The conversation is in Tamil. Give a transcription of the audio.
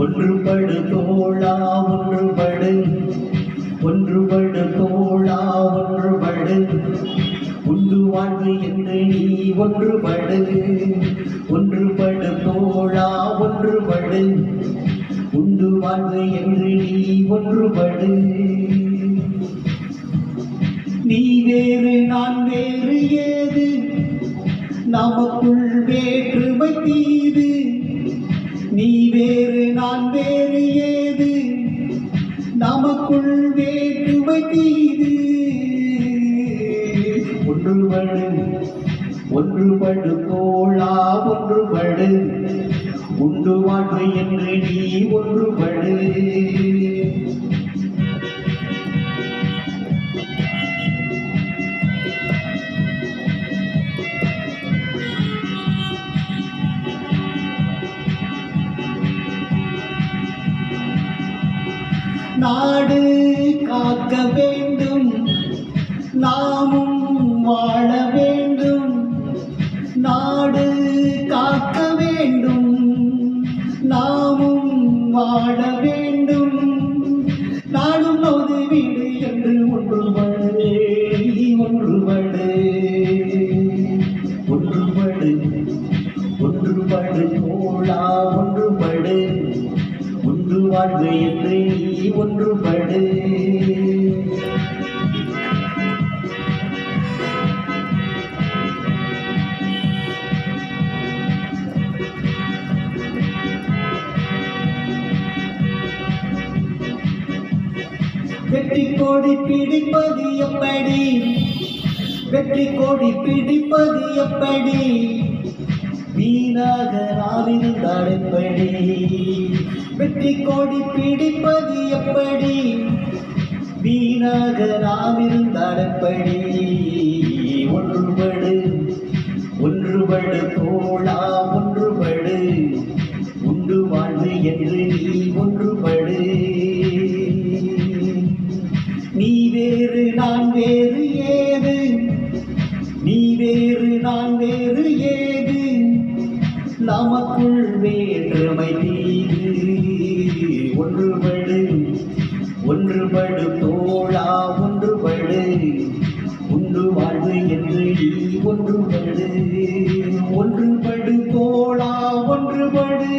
ஒன்றுபடு தோழா ஒன்றுபடு, ஒன்றுபடு தோழா ஒன்றுபடு, உண்டு வாழ்வு என்று நீ ஒன்றுபடு. ஒன்றுபடு தோழா ஒன்றுபடு, உண்டு வாழ்வு என்று நீ ஒன்றுபடு. நீ வேறு நான் வேறு ஏது, நமக்குள் வேற்றுமை தீது. நீ வேறு நான் வேறு ஏது, நமக்குள் வேற்றுமை தீது. ஒன்றுபடு ஒன்றுபடு தோழா ஒன்றுபடு, உண்டு வாழ்வு என்று நீ ஒன்றுபடு. நாடு காக்க வேண்டும், நாமும் வாழ வேண்டும். நாடு காக்க வேண்டும், நாமும் வாழ வேண்டும். நாடும் நோது வீடு என்று ஒன்றுபடு, ஒன்றுபடு ஒன்றுபடு, ஒன்றுபடு தோழா ஒன்றுபடு, உண்டு வாழ்வு என்று நீ ஒன்றுபடு. வெற்றி கோடி பிடிப்பது எப்படி, வெற்றி கோடி பிடிப்பது எப்படி, வீணாக நாவிருந்தால் எப்படி. வெற்றி கோடி பிடிப்பது எப்படி, வீணாக நாவிருந்தால் எப்படி. ஒன்றுபடு ஒன்றுபடு தோழா ஒன்றுபடு, உண்டு வாழ்வு என்று நீ ஒன்றுபடு. நீ வேறு நான் வேறு ஏது, நீ வேறு நான் வேறு ஏது, நமக்குள் வேற்றுமை தீது. ஒன்றுபடு ஒன்றுபடு தோழா ஒன்றுபடு, உண்டு வாழ்வு என்று நீ ஒன்றுபடு. ஒன்றுபடு தோழா ஒன்றுபடு.